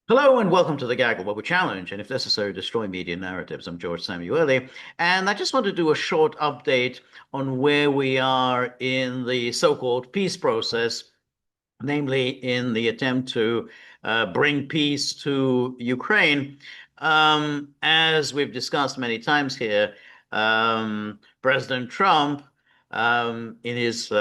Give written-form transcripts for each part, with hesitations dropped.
Hello and welcome to the Gaggle, where we challenge and, if necessary, destroy media narratives. I'm George Szamuely, and I just want to do a short update on where we are in the so-called peace process, namely in the attempt to bring peace to Ukraine. As we've discussed many times here, President Trump, in his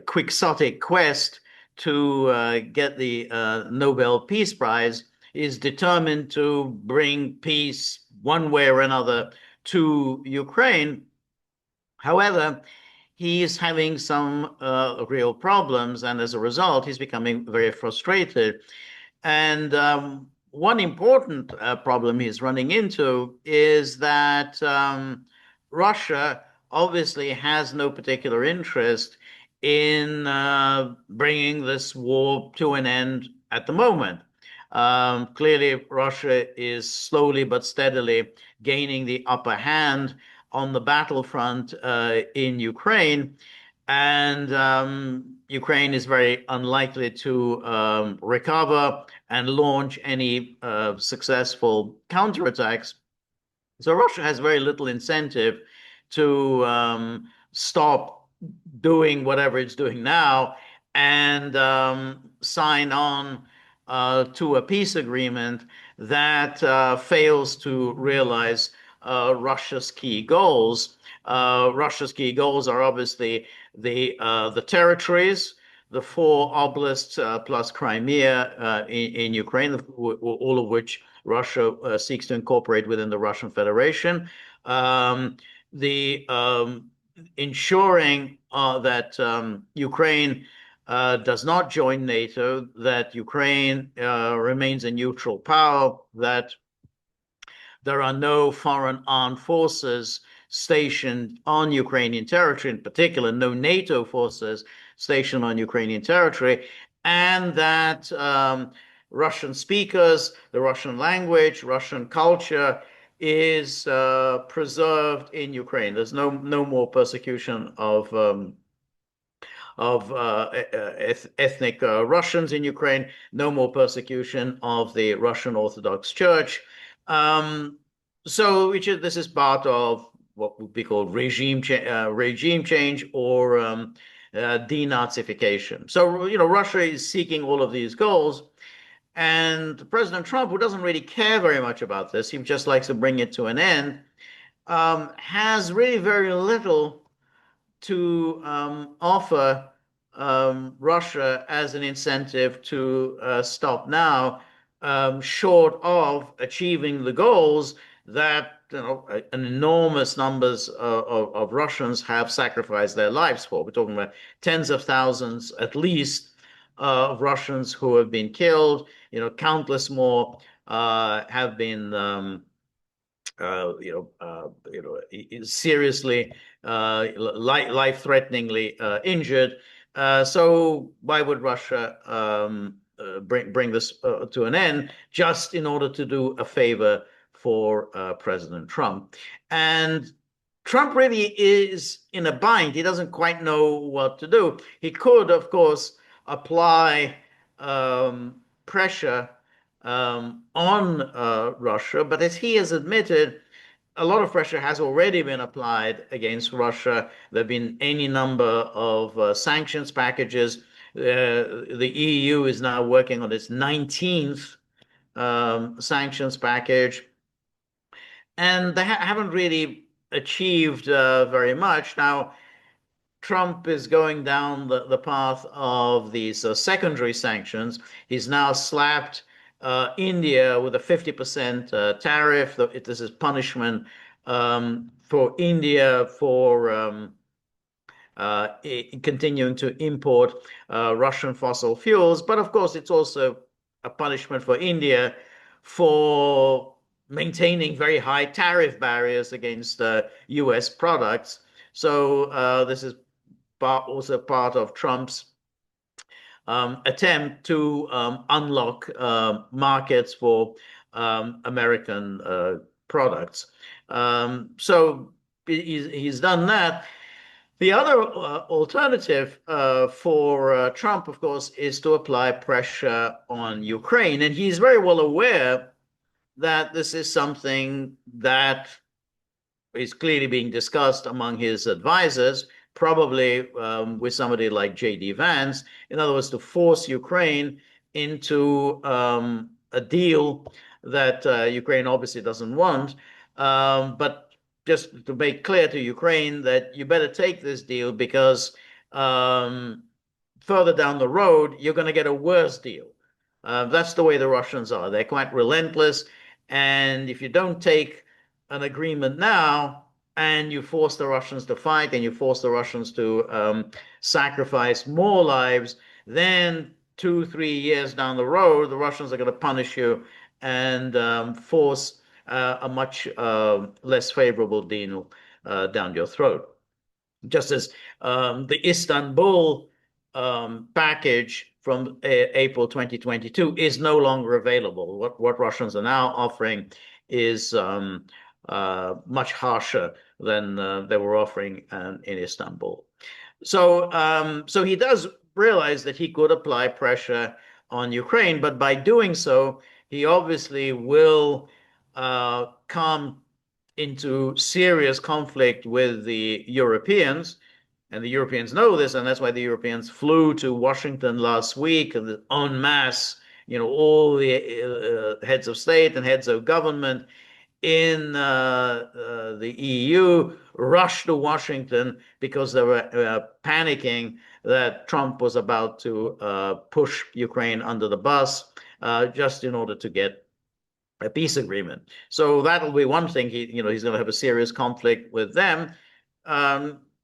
quixotic quest to get the Nobel Peace Prize, is determined to bring peace one way or another to Ukraine. However, he is having some real problems, and as a result, he's becoming very frustrated. And one important problem he's running into is that Russia obviously has no particular interest in bringing this war to an end at the moment. Clearly, Russia is slowly but steadily gaining the upper hand on the battlefront in Ukraine. And Ukraine is very unlikely to recover and launch any successful counterattacks. So Russia has very little incentive to stop doing whatever it's doing now and sign on to a peace agreement that fails to realize Russia's key goals. Russia's key goals are obviously the territories, the four oblasts plus Crimea in Ukraine, all of which Russia seeks to incorporate within the Russian Federation. The ensuring that Ukraine does not join NATO, that Ukraine remains a neutral power, that there are no foreign armed forces stationed on Ukrainian territory, in particular, no NATO forces stationed on Ukrainian territory, and that Russian speakers, the Russian language, Russian culture is preserved in Ukraine. There's no more persecution of ethnic Russians in Ukraine, no more persecution of the Russian Orthodox Church. So, this is part of what would be called regime change or denazification. So, Russia is seeking all of these goals. And President Trump, who doesn't really care very much about this, he just likes to bring it to an end, has really very little to offer Russia as an incentive to stop now, short of achieving the goals that an enormous numbers of Russians have sacrificed their lives for. We're talking about tens of thousands, at least, of Russians who have been killed. Countless more have been seriously, life-threateningly injured. So why would Russia bring this to an end just in order to do a favor for President Trump? And Trump really is in a bind. He doesn't quite know what to do. He could, of course, apply pressure on Russia, but as he has admitted, a lot of pressure has already been applied against Russia. There have been any number of sanctions packages. The EU is now working on its 19th sanctions package, and they haven't really achieved very much. Now, Trump is going down the path of these secondary sanctions. He's now slapped India with a 50% tariff. This is punishment for India for continuing to import Russian fossil fuels. But of course, it's also a punishment for India for maintaining very high tariff barriers against US products. So this is also part of Trump's attempt to unlock markets for American products. So he's done that. The other alternative for Trump, of course, is to apply pressure on Ukraine. And he's very well aware that this is something that is clearly being discussed among his advisors, probably with somebody like J.D. Vance. In other words, to force Ukraine into a deal that Ukraine obviously doesn't want, but just to make clear to Ukraine that you better take this deal because further down the road, you're going to get a worse deal. That's the way the Russians are. They're quite relentless. And if you don't take an agreement now and you force the Russians to fight and you force the Russians to sacrifice more lives, then 2, 3 years down the road, the Russians are going to punish you and force a much less favorable deal down your throat. Just as the Istanbul package from April 2022 is no longer available. What Russians are now offering is much harsher than they were offering in Istanbul. So he does realize that he could apply pressure on Ukraine, but by doing so, he obviously will come into serious conflict with the Europeans. And the Europeans know this, and that's why the Europeans flew to Washington last week en masse, all the heads of state and heads of government in the EU rushed to Washington because they were panicking that Trump was about to push Ukraine under the bus just in order to get a peace agreement. So that'll be one thing. He's going to have a serious conflict with them.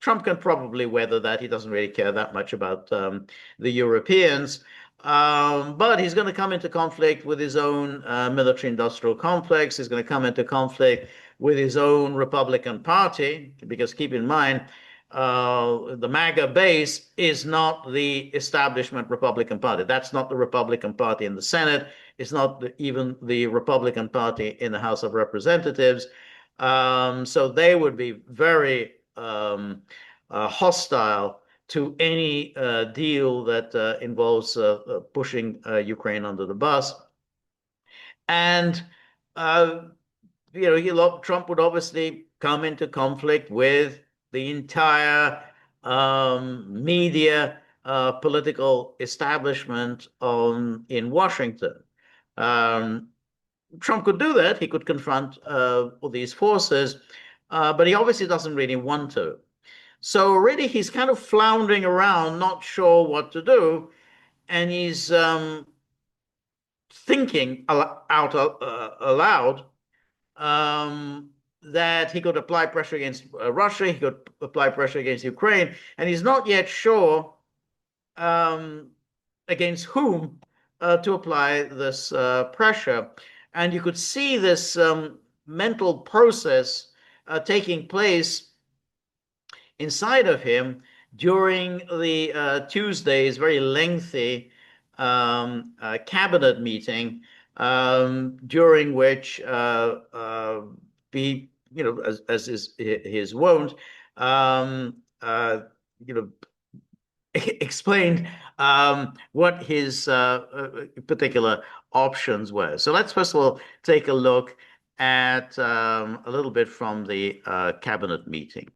Trump can probably weather that. He doesn't really care that much about the Europeans. But he's going to come into conflict with his own military-industrial complex. He's going to come into conflict with his own Republican Party, because keep in mind, the MAGA base is not the establishment Republican Party. That's not the Republican Party in the Senate. It's not even the Republican Party in the House of Representatives. So they would be very hostile to any deal that involves pushing Ukraine under the bus. And Trump would obviously come into conflict with the entire media political establishment in Washington. Trump could do that. He could confront all these forces, but he obviously doesn't really want to. So really, he's kind of floundering around, not sure what to do, and he's thinking out aloud that he could apply pressure against Russia, he could apply pressure against Ukraine, and he's not yet sure against whom to apply this pressure. And you could see this mental process taking place inside of him during the Tuesday's very lengthy cabinet meeting, during which he, as is his wont, explained what his particular options were. So let's first of all take a look at a little bit from the cabinet meeting.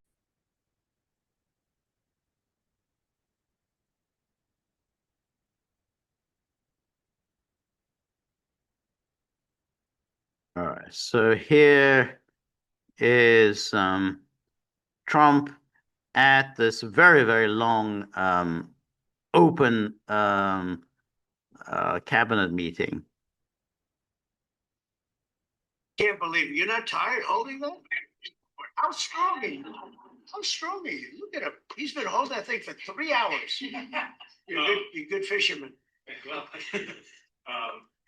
All right, so here is Trump at this very, very long open cabinet meeting. Can't believe it. You're not tired holding that? How strong are you? How strong are you? Look at him. He's been holding that thing for 3 hours. You're a good fisherman. Well,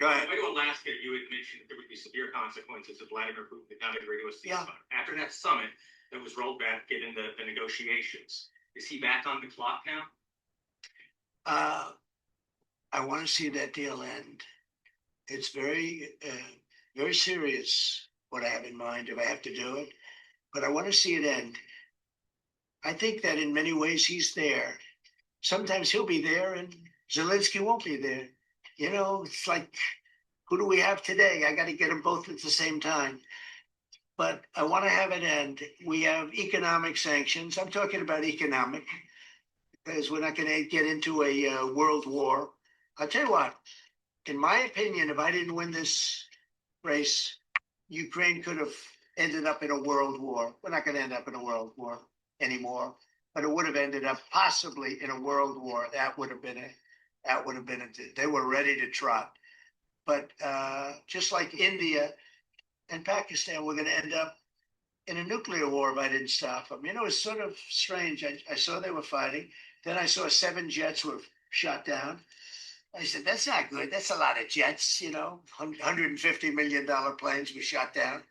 Go ahead. When I go to Alaska, you had mentioned there would be severe consequences if Vladimir Putin did not agree to a ceasefire. Yeah. After that summit that was rolled back, given the negotiations, is he back on the clock now? I want to see that deal end. It's very, very serious what I have in mind if I have to do it, but I want to see it end. I think that in many ways he's there. Sometimes he'll be there and Zelensky won't be there. You know, it's like, who do we have today? I got to get them both at the same time. But I want to have it end. We have economic sanctions. I'm talking about economic because we're not going to get into a world war. I'll tell you what, in my opinion, if I didn't win this race, Ukraine could have ended up in a world war. We're not going to end up in a world war anymore, but it would have ended up possibly in a world war. That would have been they were ready to trot. But just like India and Pakistan, we're going to end up in a nuclear war if I didn't stop them. You know, it's sort of strange. I saw they were fighting. Then I saw 7 jets were shot down. I said, that's not good. That's a lot of jets, you know, $150 million planes were shot down.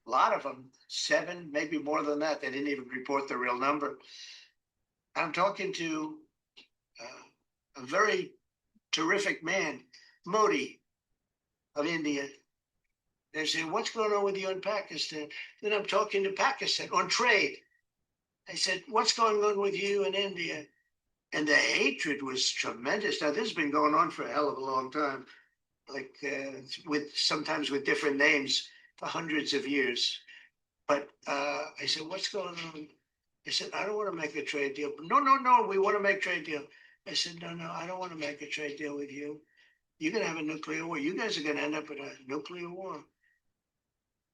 A lot of them, 7, maybe more than that. They didn't even report the real number. I'm talking to a very terrific man, Modi of India. They say, what's going on with you in Pakistan? Then I'm talking to Pakistan on trade. I said, what's going on with you in India? And the hatred was tremendous. Now, this has been going on for a hell of a long time, like sometimes with different names for hundreds of years. But I said, what's going on? I said, I don't want to make a trade deal. No, we want to make a trade deal. I said, no, I don't want to make a trade deal with you. You're going to have a nuclear war. You guys are going to end up in a nuclear war.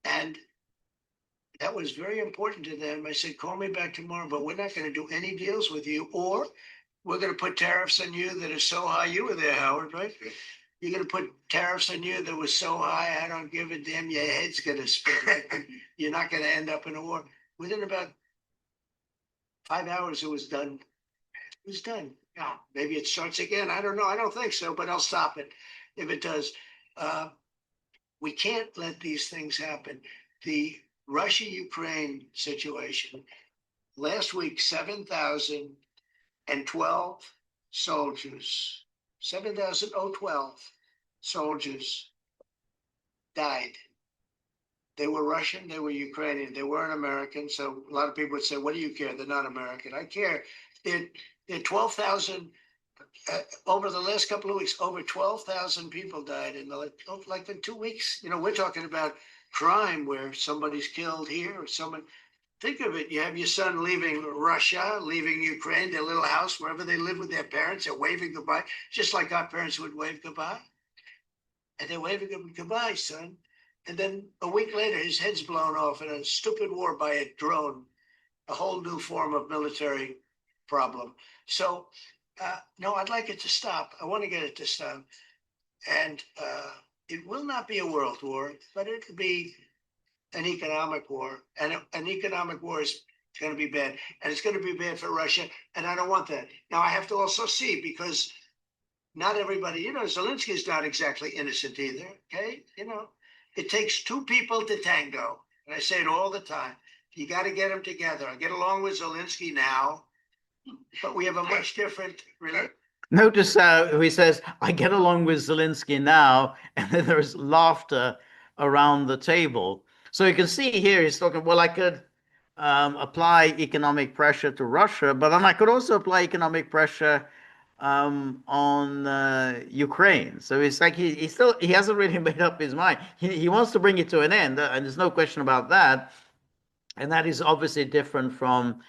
And that was very important to them. I said, call me back tomorrow, but we're not going to do any deals with you, or we're going to put tariffs on you that are so high. You were there, Howard, right? You're going to put tariffs on you that was so high, I don't give a damn. Your head's going to spin. You're not going to end up in a war. Within about 5 hours, it was done. It was done. Now, maybe it starts again. I don't know. I don't think so, but I'll stop it if it does. We can't let these things happen. The Russia-Ukraine situation, last week, 7,012 soldiers, 7,012 soldiers died. They were Russian, they were Ukrainian, they weren't American. So a lot of people would say, what do you care? They're not American. I care. They're 12,000, over the last couple of weeks, over 12,000 people died in like in 2 weeks. You know, we're talking about crime where somebody's killed here or someone. Think of it. You have your son leaving Russia, leaving Ukraine, their little house, wherever they live with their parents. They're waving goodbye, just like our parents would wave goodbye. And they're waving him goodbye, son. And then a week later, his head's blown off in a stupid war by a drone, a whole new form of military problem. So, no, I'd like it to stop. I want to get it to stop. And it will not be a world war, but it could be an economic war. And an economic war is going to be bad. And it's going to be bad for Russia. And I don't want that. Now, I have to also see, because not everybody, you know, Zelensky's not exactly innocent either. Okay. You know, it takes 2 people to tango. And I say it all the time. You got to get them together. I get along with Zelensky now, but we have a much different relationship. Notice how he says, I get along with Zelensky now, and then there's laughter around the table. So you can see here he's talking, well, I could apply economic pressure to Russia, but then I could also apply economic pressure on Ukraine. So it's like he hasn't really made up his mind. He wants to bring it to an end, and there's no question about that. And that is obviously different from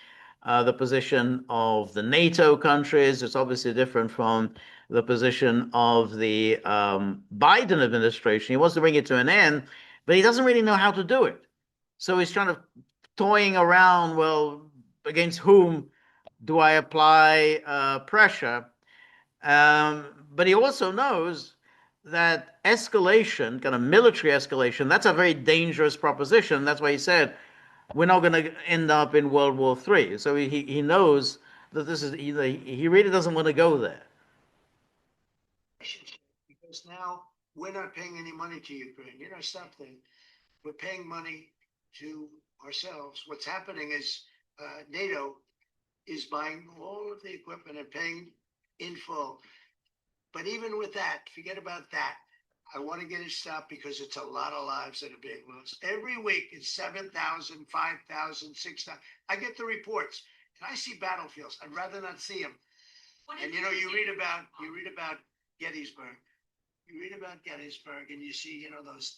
the position of the NATO countries. It's obviously different from the position of the Biden administration. He wants to bring it to an end, but he doesn't really know how to do it. So he's trying to toying around, well, against whom do I apply pressure? But he also knows that escalation, kind of military escalation, that's a very dangerous proposition. That's why he said, we're not going to end up in World War III. So he knows that this is, he really doesn't want to go there. Because now we're not paying any money to Ukraine. You know, something. We're paying money to ourselves. What's happening is NATO is buying all of the equipment and paying in full. But even with that, forget about that. I want to get it stopped because it's a lot of lives that are being lost. Every week it's 7,000, 5,000, 6,000. I get the reports. And I see battlefields. I'd rather not see them. And you read about Gettysburg. You read about Gettysburg, and you see those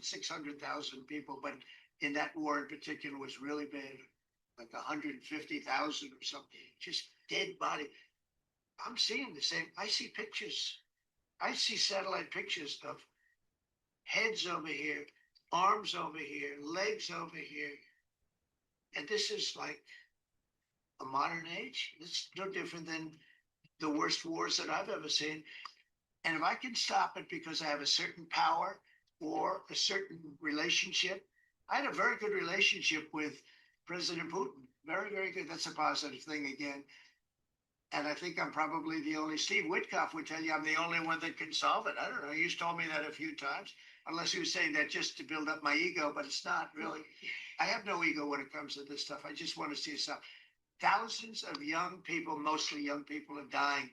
600,000 people. But in that war in particular was really bad, like 150,000 or something, just dead body. I'm seeing the same. I see pictures. I see satellite pictures of heads over here, arms over here, legs over here. And this is like a modern age. It's no different than the worst wars that I've ever seen. And if I can stop it because I have a certain power or a certain relationship, I had a very good relationship with President Putin. Very, very good. That's a positive thing again. And I think I'm probably the only, Steve Witkoff would tell you I'm the only one that can solve it. I don't know. He's told me that a few times, unless he was saying that just to build up my ego, but it's not really. I have no ego when it comes to this stuff. I just want to see stuff. Thousands of young people, mostly young people, are dying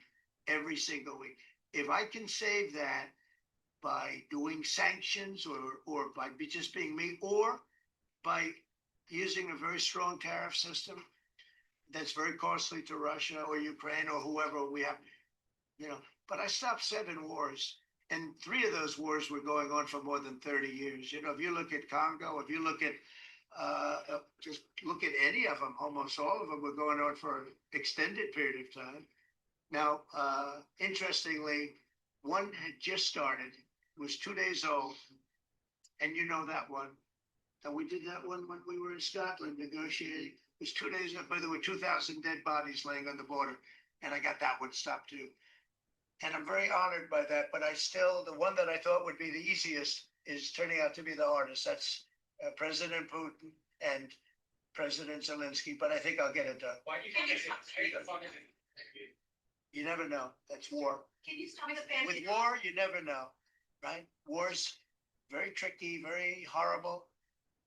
every single week. If I can save that by doing sanctions or by just being me, or by using a very strong tariff system that's very costly to Russia or Ukraine or whoever we have, but I stopped 7 wars, and 3 of those wars were going on for more than 30 years. If you look at Congo, if you look at just look at any of them, almost all of them were going on for an extended period of time. Now, interestingly, one had just started, was 2 days old, and that one. And we did that one when we were in Scotland negotiating. It was 2 days up, but there were 2,000 dead bodies laying on the border, and I got that one stopped too. And I'm very honored by that, but the one that I thought would be the easiest is turning out to be the hardest. That's President Putin and President Zelensky, but I think I'll get it done. Why do you think it's You never know. That's war. Can you stop the fan? With war, you never know, right? War's very tricky, very horrible,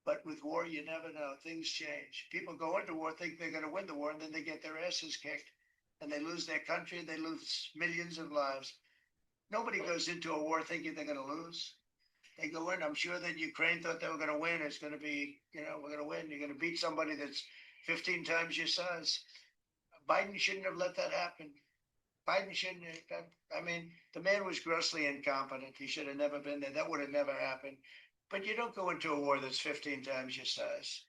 but with war, you never know. Things change. People go into war, think they're going to win the war, and then they get their asses kicked, and they lose their country, and they lose millions of lives. Nobody goes into a war thinking they're going to lose. They go in. I'm sure that Ukraine thought they were going to win. It's going to be, we're going to win. You're going to beat somebody that's 15 times your size. Biden shouldn't have let that happen. Biden shouldn't have. I mean, the man was grossly incompetent. He should have never been there. That would have never happened. But you don't go into a war that's 15 times your size.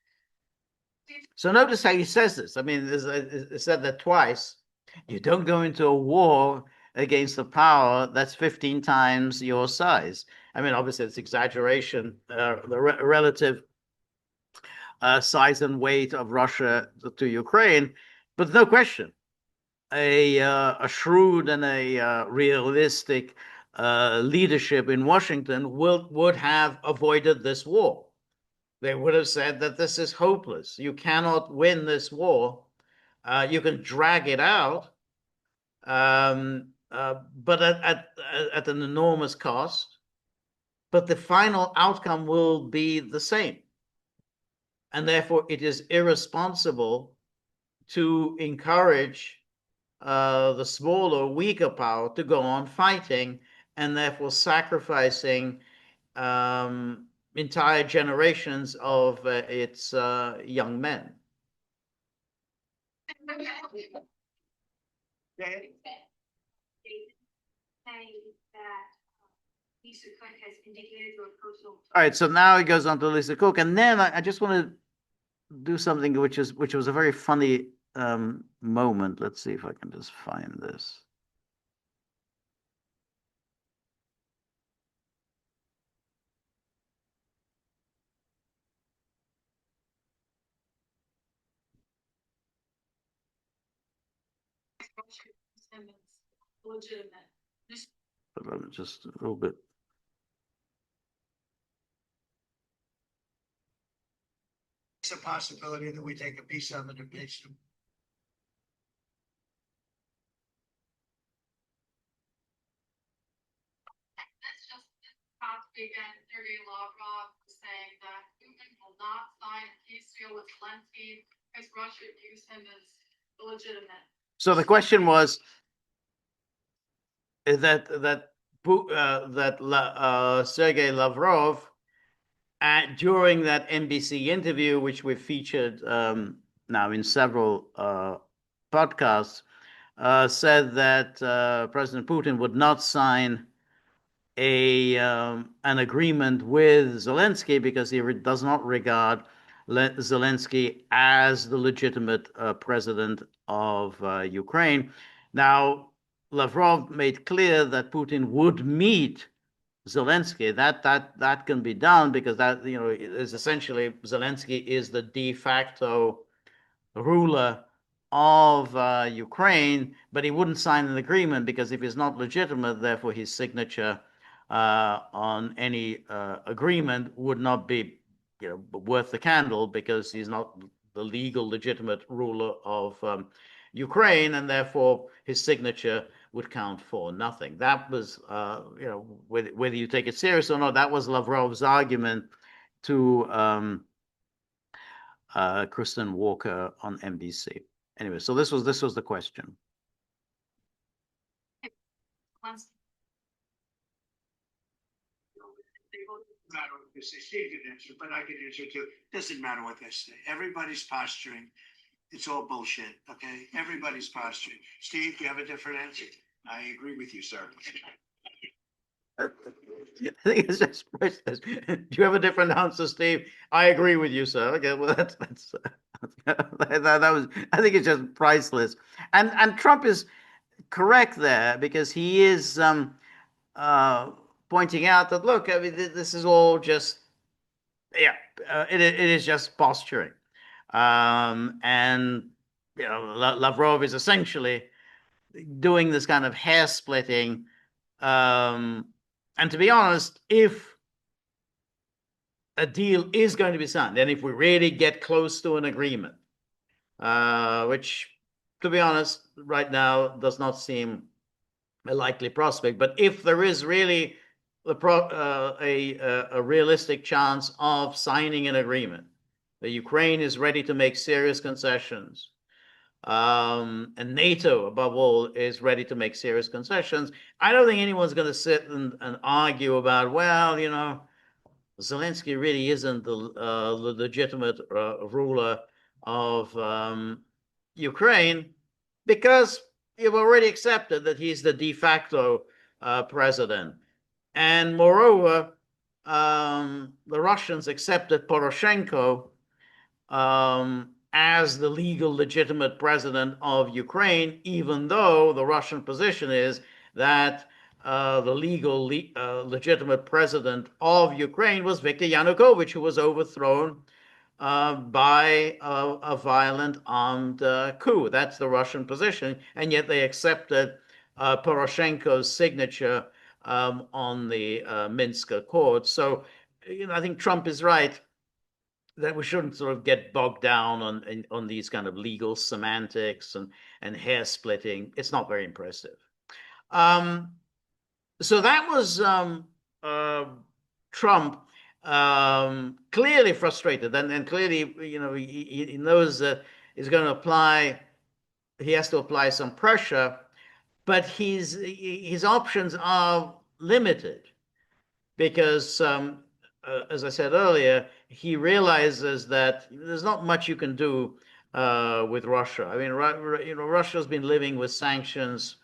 So notice how he says this. I mean, it said that twice. You don't go into a war against a power that's 15 times your size. I mean, obviously, it's exaggeration. The relative size and weight of Russia to Ukraine, but no question, a shrewd and a realistic leadership in Washington would have avoided this war. They would have said that this is hopeless. You cannot win this war. You can drag it out, but at an enormous cost. But the final outcome will be the same. And therefore, it is irresponsible to encourage the smaller, weaker power to go on fighting and therefore sacrificing entire generations of its young men. Okay. Lisa Cook has indicated to a personal. All right, so now he goes on to Lisa Cook, and then I just want to do something which was a very funny moment. Let's see if I can just find this. Legitimate. Just a little bit. It's a possibility that we take a piece of it and pitch them. That's just past weekend, Sergei Lavrov was saying that Putin will not sign a peace deal with Zelensky because Russia views him as illegitimate. So the question was that Sergei Lavrov, during that NBC interview, which we featured now in several podcasts, said that President Putin would not sign an agreement with Zelensky because he does not regard Zelensky as the legitimate president of Ukraine. Now, Lavrov made clear that Putin would meet Zelensky. That can be done because that is essentially Zelensky is the de facto ruler of Ukraine, but he wouldn't sign an agreement because if he's not legitimate, therefore his signature on any agreement would not be worth the candle because he's not the legal legitimate ruler of Ukraine, and therefore his signature would count for nothing. That was, whether you take it serious or not, that was Lavrov's argument to Kristen Walker on NBC. Anyway, so this was the question. Matter what they say. Steve can answer, but I can answer too. Doesn't matter what they say. Everybody's posturing. It's all bullshit. Okay, everybody's posturing. Steve, do you have a different answer? I agree with you, sir. I think it's just priceless. Do you have a different answer, Steve? I agree with you, sir. Okay, well that's that was. I think it's just priceless. And Trump is correct there because he is pointing out that look, I mean, this is all just it is just posturing, and Lavrov is essentially doing this kind of hair splitting. And to be honest, if a deal is going to be signed, and if we really get close to an agreement, which, to be honest, right now does not seem a likely prospect, but if there is really a realistic chance of signing an agreement, the Ukraine is ready to make serious concessions, and NATO, above all, is ready to make serious concessions. I don't think anyone's going to sit and argue about, well, Zelensky really isn't the legitimate ruler of Ukraine because you've already accepted that he's the de facto president. And moreover, the Russians accepted Poroshenko as the legal legitimate president of Ukraine, even though the Russian position is that the legal legitimate president of Ukraine was Viktor Yanukovych, who was overthrown by a violent armed coup. That's the Russian position, and yet they accepted Poroshenko's signature on the Minsk Accords. So, I think Trump is right that we shouldn't sort of get bogged down on these kind of legal semantics and hair splitting. It's not very impressive. So that was Trump, clearly frustrated, and clearly, he knows that he's going to apply. He has to apply some pressure, but his options are limited because, as I said earlier, he realizes that there's not much you can do with Russia. I mean, Russia's been living with sanctions,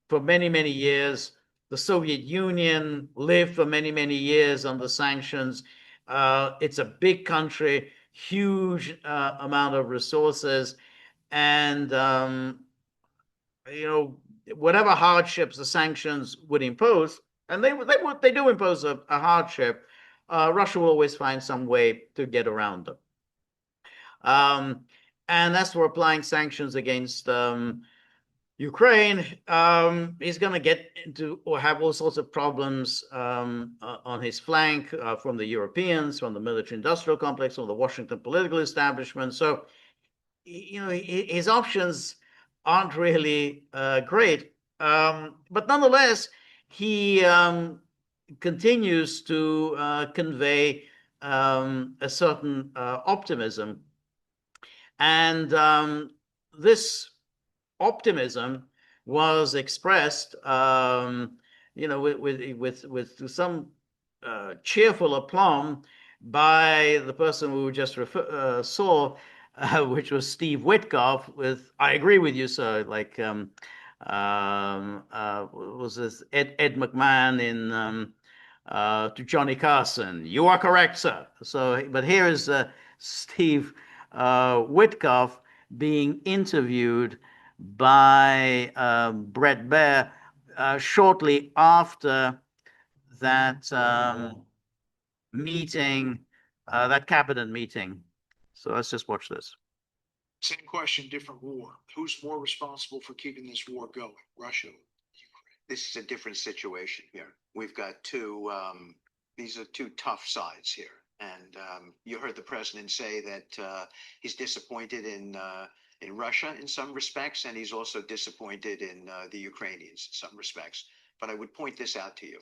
for many, many years. The Soviet Union lived for many, many years under sanctions. It's a big country, huge amount of resources, and whatever hardships the sanctions would impose, and they do impose a hardship. Russia will always find some way to get around them. And as for applying sanctions against Ukraine, he's going to get into or have all sorts of problems on his flank from the Europeans, from the military-industrial complex, from the Washington political establishment. So, his options aren't really great. But nonetheless, he continues to convey a certain optimism. And this optimism was expressed, with some cheerful aplomb by the person we just saw, which was Steve Witkoff with, I agree with you, sir, like, was this Ed McMahon in to Johnny Carson? You are correct, sir. So, but here is Steve Witkoff being interviewed by Brett Baer shortly after that meeting, that cabinet meeting. So let's just watch this. Same question, different war. Who's more responsible for keeping this war going? Russia? This is a different situation here. We've got these are two tough sides here. And you heard the president say that he's disappointed in Russia in some respects, and he's also disappointed in the Ukrainians in some respects. But I would point this out to you.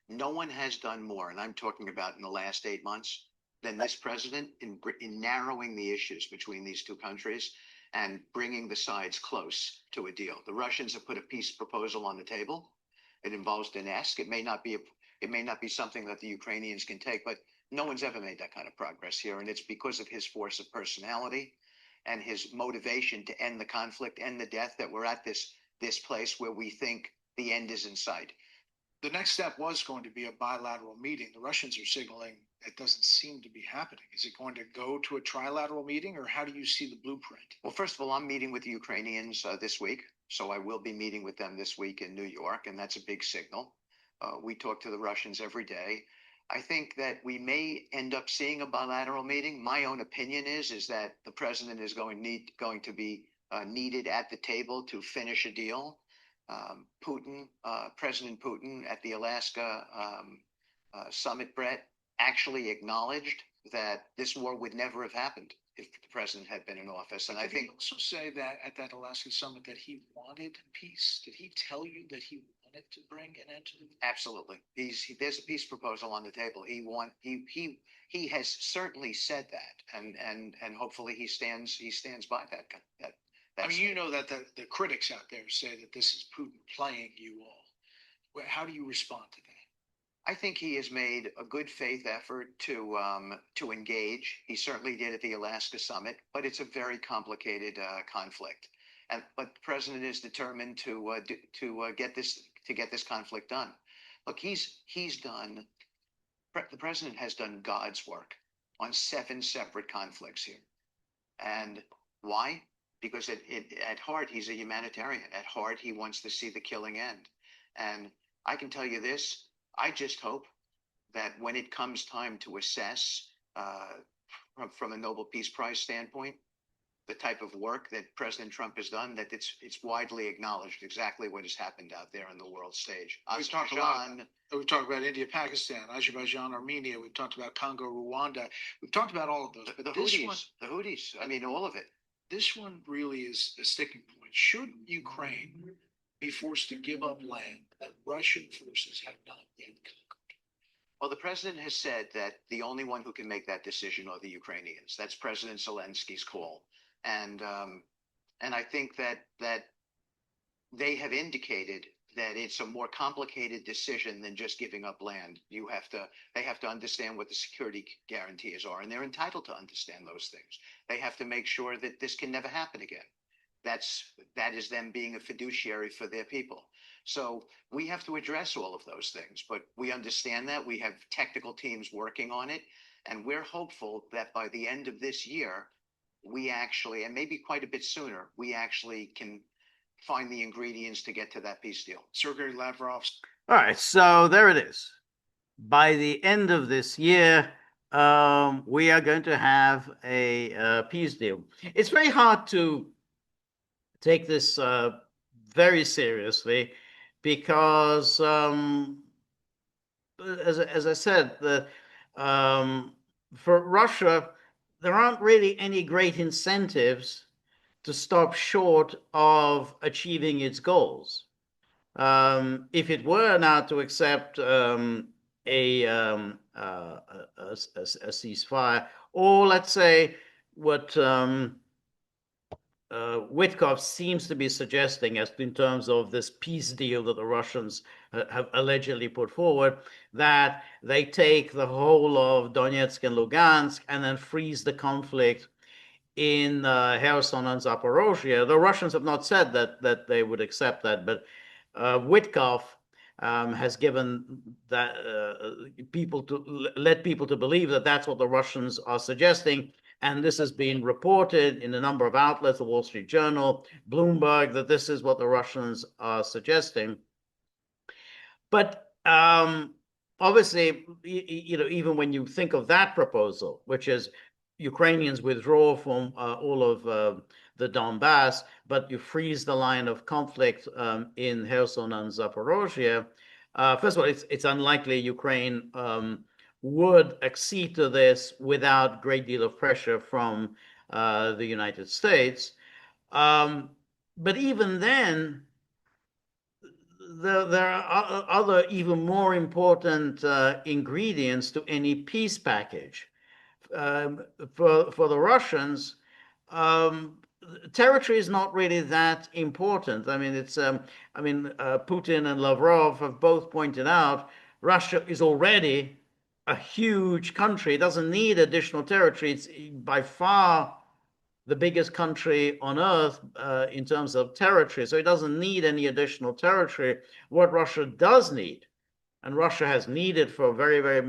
No one has done more, and I'm talking about in the last 8 months, than this president in narrowing the issues between these two countries and bringing the sides close to a deal. The Russians have put a peace proposal on the table. It involves Donetsk. It may not be something that the Ukrainians can take, but no one's ever made that kind of progress here, and it's because of his force of personality and his motivation to end the conflict, end the death, that we're at this place where we think the end is in sight. The next step was going to be a bilateral meeting. The Russians are signaling it doesn't seem to be happening. Is it going to go to a trilateral meeting, or how do you see the blueprint? Well, first of all, I'm meeting with the Ukrainians this week. So I will be meeting with them this week in New York, and that's a big signal. We talk to the Russians every day. I think that we may end up seeing a bilateral meeting. My own opinion is that the president is going to be needed at the table to finish a deal. President Putin at the Alaska summit, Brett, actually acknowledged that this war would never have happened if the president had been in office. And I think he also say that at that Alaska summit that he wanted peace. Did he tell you that he wanted to bring an end to the? Absolutely. There's a peace proposal on the table. He has certainly said that, and hopefully he stands by that. I mean, you know that the critics out there say that this is Putin playing you all. How do you respond to that? I think he has made a good faith effort to engage. He certainly did at the Alaska summit, but it's a very complicated conflict. But the president is determined to get this conflict done. Look, the president has done God's work on 7 separate conflicts here. And why? Because at heart, he's a humanitarian. At heart, he wants to see the killing end. And I can tell you this, I just hope that when it comes time to assess from a Nobel Peace Prize standpoint, the type of work that President Trump has done, that it's widely acknowledged exactly what has happened out there on the world stage. We've talked about India, Pakistan, Azerbaijan, Armenia. We've talked about Congo, Rwanda. We've talked about all of those. The Houthis. I mean, all of it. This one really is a sticking point. Should Ukraine be forced to give up land that Russian forces have not yet conquered? Well, the president has said that the only one who can make that decision are the Ukrainians. That's President Zelensky's call. And I think that they have indicated that it's a more complicated decision than just giving up land. They have to understand what the security guarantees are, and they're entitled to understand those things. They have to make sure that this can never happen again. That is them being a fiduciary for their people. So we have to address all of those things, but we understand that. We have technical teams working on it, and we're hopeful that by the end of this year, we actually, and maybe quite a bit sooner, we actually can find the ingredients to get to that peace deal. Sergei Lavrov. All right, so there it is. By the end of this year, we are going to have a peace deal. It's very hard to take this very seriously because, as I said, for Russia, there aren't really any great incentives to stop short of achieving its goals. If it were now to accept a ceasefire, or let's say what Witkoff seems to be suggesting as in terms of this peace deal that the Russians have allegedly put forward, that they take the whole of Donetsk and Lugansk and then freeze the conflict in Kherson and Zaporozhye. The Russians have not said that they would accept that, but Witkoff has given that led people to believe that that's what the Russians are suggesting. And this has been reported in a number of outlets, the Wall Street Journal, Bloomberg, that this is what the Russians are suggesting. But obviously, even when you think of that proposal, which is Ukrainians withdraw from all of the Donbass, but you freeze the line of conflict in Kherson and Zaporozhye, first of all, it's unlikely Ukraine would accede to this without a great deal of pressure from the United States. But even then, there are other even more important ingredients to any peace package. For the Russians, territory is not really that important. I mean, Putin and Lavrov have both pointed out Russia is already a huge country. It doesn't need additional territory. It's by far the biggest country on earth in terms of territory, so it doesn't need any additional territory. What Russia does need, and Russia has needed for a very, very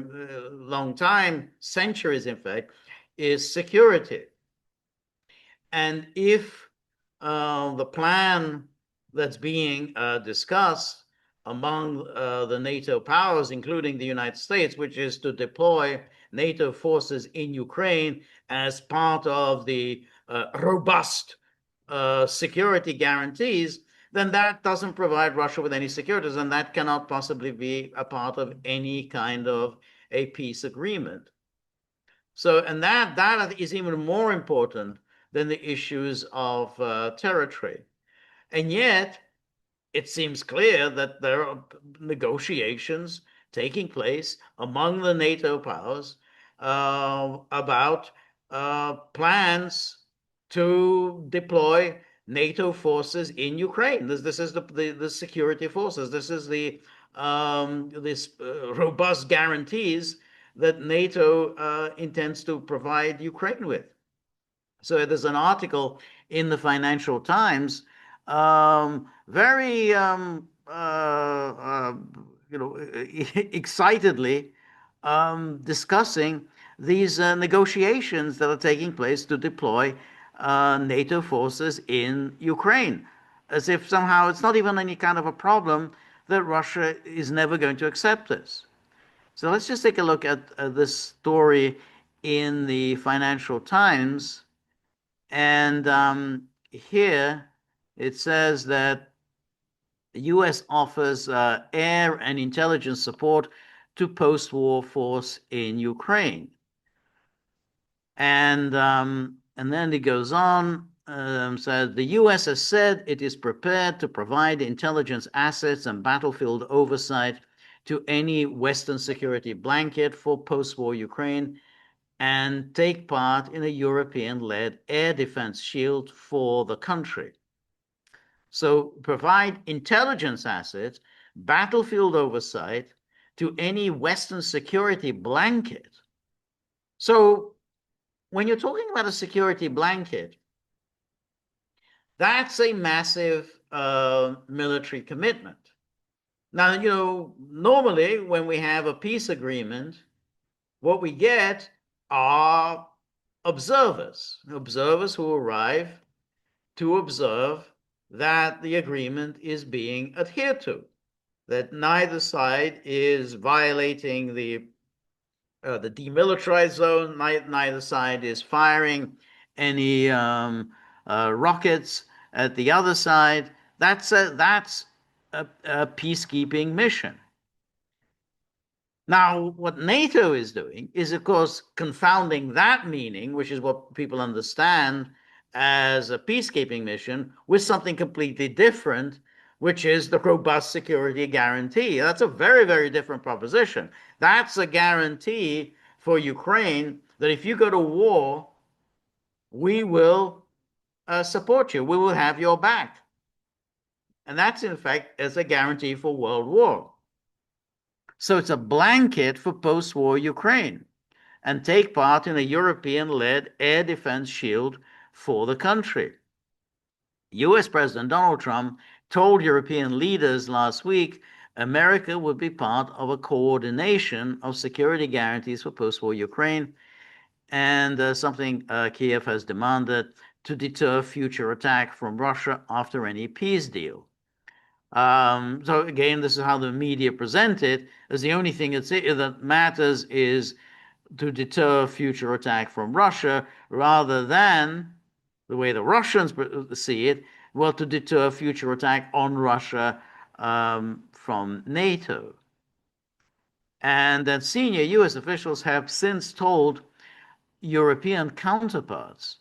long time, centuries in fact, is security. And if the plan that's being discussed among the NATO powers, including the United States, which is to deploy NATO forces in Ukraine as part of the robust security guarantees, then that doesn't provide Russia with any securities, and that cannot possibly be a part of any kind of a peace agreement. So, and that is even more important than the issues of territory. And yet, it seems clear that there are negotiations taking place among the NATO powers about plans to deploy NATO forces in Ukraine. This is the security forces. This is the this robust guarantees that NATO intends to provide Ukraine with. So there's an article in the Financial Times, very excitedly discussing these negotiations that are taking place to deploy NATO forces in Ukraine, as if somehow it's not even any kind of a problem that Russia is never going to accept this. So let's just take a look at this story in the Financial Times. And here it says that the U.S. offers air and intelligence support to post-war force in Ukraine. And then it goes on, says the U.S. has said it is prepared to provide intelligence assets and battlefield oversight to any Western security blanket for post-war Ukraine and take part in a European-led air defense shield for the country. So provide intelligence assets, battlefield oversight to any Western security blanket. So when you're talking about a security blanket, that's a massive military commitment. Now, normally when we have a peace agreement, what we get are observers who arrive to observe that the agreement is being adhered to, that neither side is violating the demilitarized zone, neither side is firing any rockets at the other side. That's a peacekeeping mission. Now, what NATO is doing is, of course, confounding that meaning, which is what people understand as a peacekeeping mission, with something completely different, which is the robust security guarantee. That's a very, very different proposition. That's a guarantee for Ukraine that if you go to war, we will support you. We will have your back. And that's, in fact, as a guarantee for World War. So it's a blanket for post-war Ukraine. and take part in a European-led air defense shield for the country. US President Donald Trump told European leaders last week America would be part of a coordination of security guarantees for post-war Ukraine, and something Kiev has demanded to deter future attack from Russia after any peace deal. So again, this is how the media present it, as the only thing that matters is to deter future attack from Russia, rather than the way the Russians see it, well, to deter future attack on Russia from NATO. And that senior US officials have since told European counterparts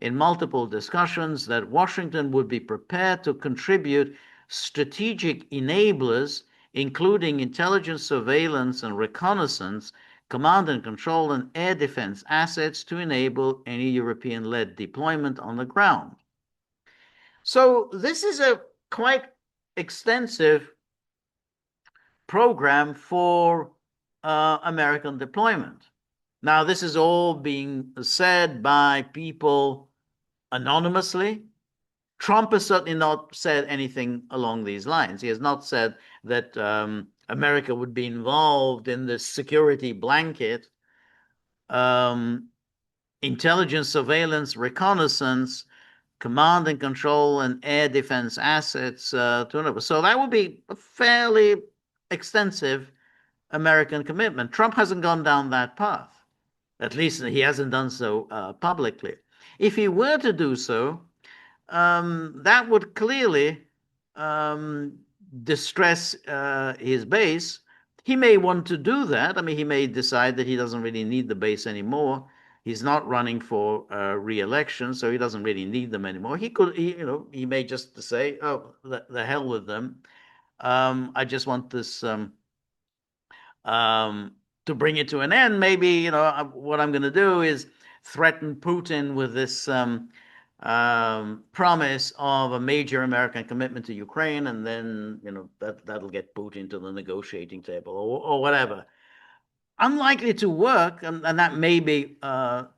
in multiple discussions that Washington would be prepared to contribute strategic enablers, including intelligence, surveillance, and reconnaissance, command and control, and air defense assets to enable any European-led deployment on the ground. So this is a quite extensive program for American deployment. Now, this is all being said by people anonymously. Trump has certainly not said anything along these lines. He has not said that America would be involved in this security blanket. Intelligence, surveillance, reconnaissance, command and control, and air defense assets to another. So that would be a fairly extensive American commitment. Trump hasn't gone down that path. At least he hasn't done so publicly. If he were to do so, that would clearly distress his base. He may want to do that. I mean, he may decide that he doesn't really need the base anymore. He's not running for re-election, so he doesn't really need them anymore. He may just say, "Oh, the hell with them. I just want this." To bring it to an end, maybe what I'm going to do is threaten Putin with this promise of a major American commitment to Ukraine, and then that'll get Putin to the negotiating table or whatever. Unlikely to work, and that may be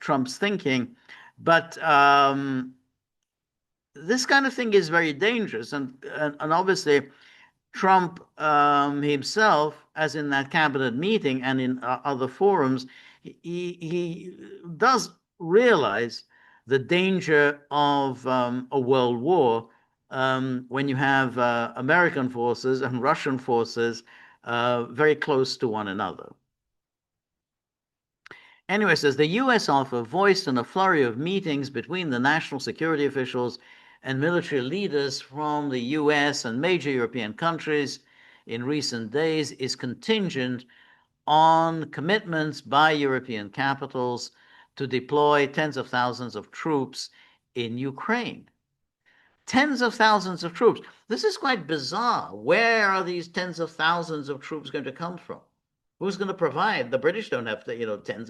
Trump's thinking, but this kind of thing is very dangerous, and obviously Trump himself, as in that cabinet meeting and in other forums, he does realize the danger of a world war when you have American forces and Russian forces very close to one another. Anyway, says the U.S. offer voiced in a flurry of meetings between the national security officials and military leaders from the US and major European countries in recent days is contingent on commitments by European capitals to deploy tens of thousands of troops in Ukraine. Tens of thousands of troops. This is quite bizarre. Where are these tens of thousands of troops going to come from? Who's going to provide? The British don't have,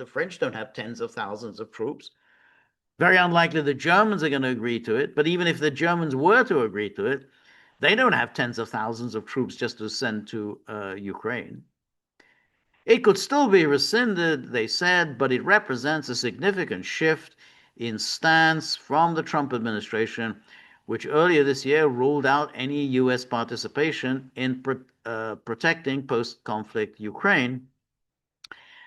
French don't have tens of thousands of troops. Very unlikely the Germans are going to agree to it, but even if the Germans were to agree to it, they don't have tens of thousands of troops just to send to Ukraine. It could still be rescinded, they said, but it represents a significant shift in stance from the Trump administration, which earlier this year ruled out any US participation in protecting post-conflict Ukraine,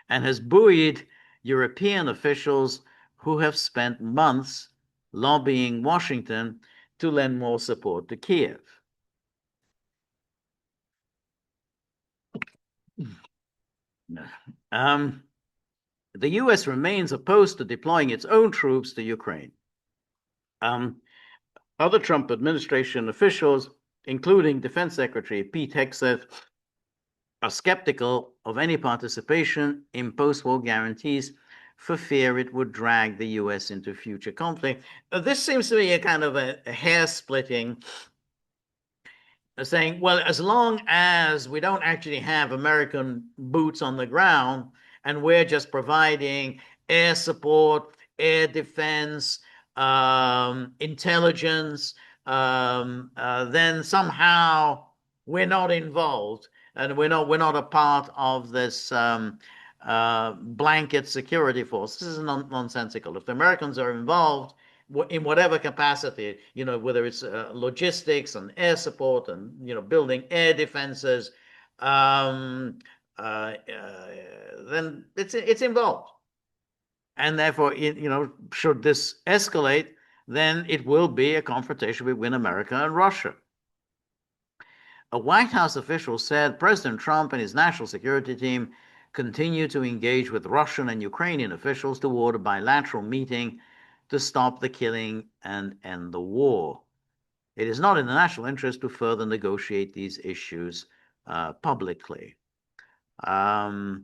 and has buoyed European officials who have spent months lobbying Washington to lend more support to Kiev. The US remains opposed to deploying its own troops to Ukraine. Other Trump administration officials, including Defense Secretary Pete Hegseth, are skeptical of any participation in post-war guarantees for fear it would drag the US into future conflict. This seems to be a kind of a hair-splitting saying, well, as long as we don't actually have American boots on the ground and we're just providing air support, air defense, intelligence, then somehow we're not involved and we're not a part of this blanket security force. This is nonsensical. If the Americans are involved in whatever capacity, whether it's logistics and air support and, building air defenses, then it's involved. And therefore, should this escalate, then it will be a confrontation between America and Russia. A White House official said President Trump and his national security team continue to engage with Russian and Ukrainian officials toward a bilateral meeting to stop the killing and end the war. It is not in the national interest to further negotiate these issues publicly. And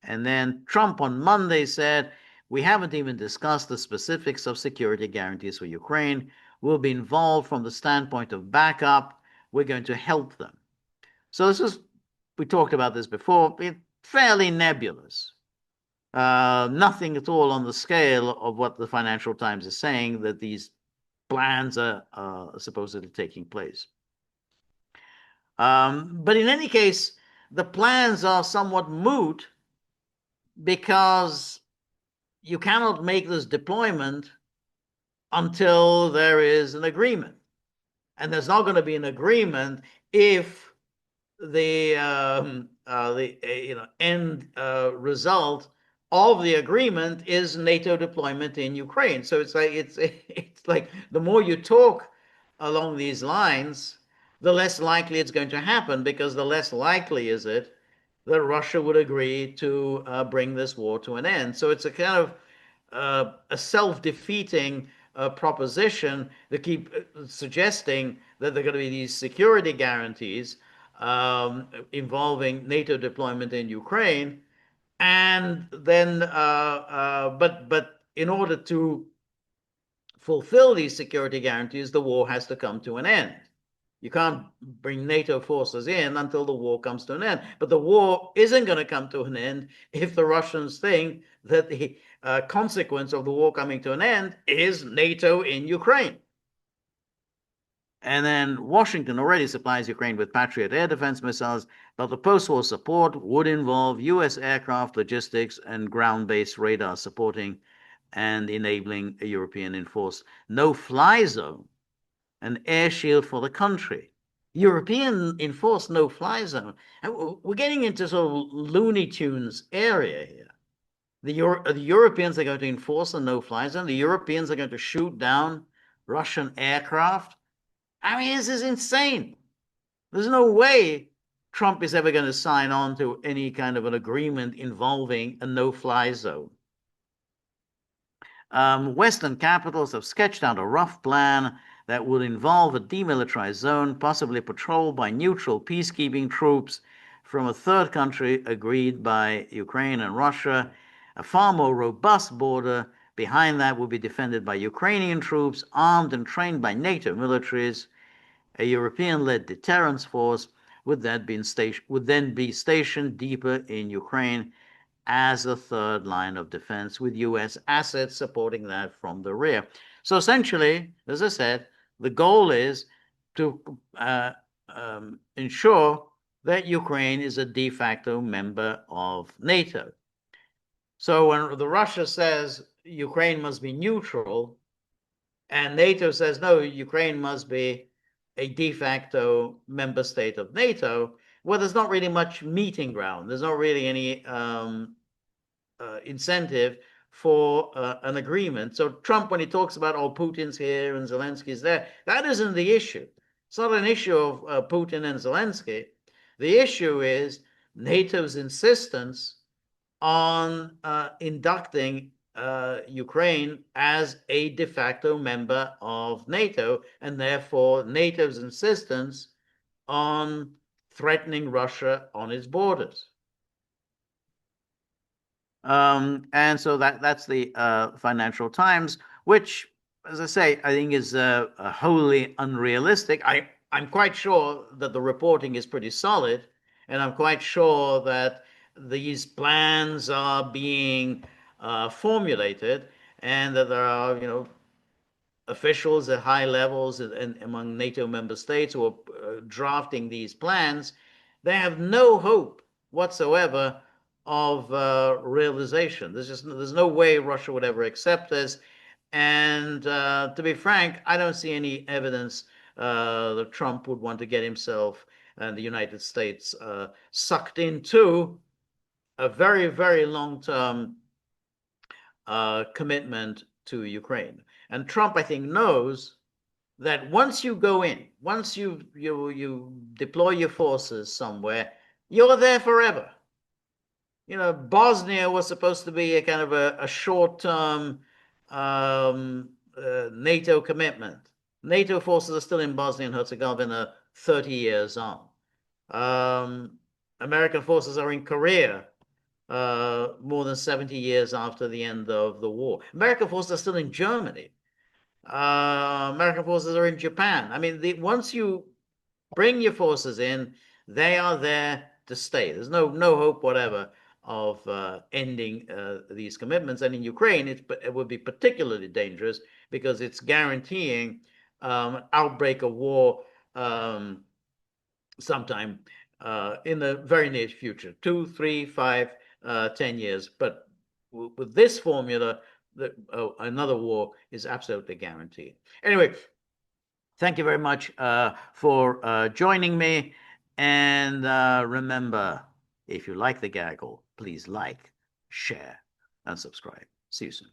then Trump on Monday said, we haven't even discussed the specifics of security guarantees for Ukraine. We'll be involved from the standpoint of backup. We're going to help them. So we talked about this before, it's fairly nebulous. Nothing at all on the scale of what the Financial Times is saying, that these plans are supposedly taking place. But in any case, the plans are somewhat moot because you cannot make this deployment until there is an agreement. And there's not going to be an agreement if the end result of the agreement is NATO deployment in Ukraine. So it's like the more you talk along these lines, the less likely it's going to happen, because the less likely is it that Russia would agree to bring this war to an end. So it's a kind of a self-defeating proposition. They keep suggesting that there are going to be these security guarantees involving NATO deployment in Ukraine, and then but in order to fulfill these security guarantees, the war has to come to an end. You can't bring NATO forces in until the war comes to an end. But the war isn't going to come to an end if the Russians think that the consequence of the war coming to an end is NATO in Ukraine. And then Washington already supplies Ukraine with Patriot air defense missiles, but the post-war support would involve U.S. aircraft, logistics, and ground-based radar supporting and enabling a European enforced no-fly zone, an air shield for the country. European enforced no-fly zone. We're getting into sort of Looney Tunes area here. The Europeans are going to enforce a no-fly zone. The Europeans are going to shoot down Russian aircraft. I mean, this is insane. There's no way Trump is ever going to sign on to any kind of an agreement involving a no-fly zone. Western capitals have sketched out a rough plan that would involve a demilitarized zone, possibly patrolled by neutral peacekeeping troops from a third country agreed by Ukraine and Russia. A far more robust border behind that would be defended by Ukrainian troops, armed and trained by NATO militaries. A European-led deterrence force would then be stationed deeper in Ukraine as a third line of defense, with U.S. assets supporting that from the rear. So essentially, as I said, the goal is to ensure that Ukraine is a de facto member of NATO. So when the Russia says Ukraine must be neutral, and NATO says, no, Ukraine must be a de facto member state of NATO, well, there's not really much meeting ground. There's not really any incentive for an agreement. So Trump, when he talks about, oh, Putin's here and Zelensky's there, that isn't the issue. It's not an issue of Putin and Zelensky. The issue is NATO's insistence on inducting Ukraine as a de facto member of NATO, and therefore NATO's insistence on threatening Russia on its borders. And so that's the Financial Times, which, as I say, I think is wholly unrealistic. I'm quite sure that the reporting is pretty solid, and I'm quite sure that these plans are being formulated, and that there are, officials at high levels and among NATO member states who are drafting these plans. They have no hope whatsoever of realization. There's no way Russia would ever accept this. And to be frank, I don't see any evidence that Trump would want to get himself and the United States sucked into a very, very long-term commitment to Ukraine. And Trump, I think, knows that once you go in, once you deploy your forces somewhere, you're there forever. You know, Bosnia was supposed to be a kind of a short-term NATO commitment. NATO forces are still in Bosnia and Herzegovina 30 years on. American forces are in Korea more than 70 years after the end of the war. American forces are still in Germany. American forces are in Japan. I mean, once you bring your forces in, they are there to stay. There's no hope whatever of ending these commitments. And in Ukraine, it would be particularly dangerous because it's guaranteeing outbreak of war sometime in the very near future, 2, 3, 5, 10 years. But with this formula, another war is absolutely guaranteed. Anyway, thank you very much for joining me. And remember, if you like the gaggle, please like, share, and subscribe. See you soon.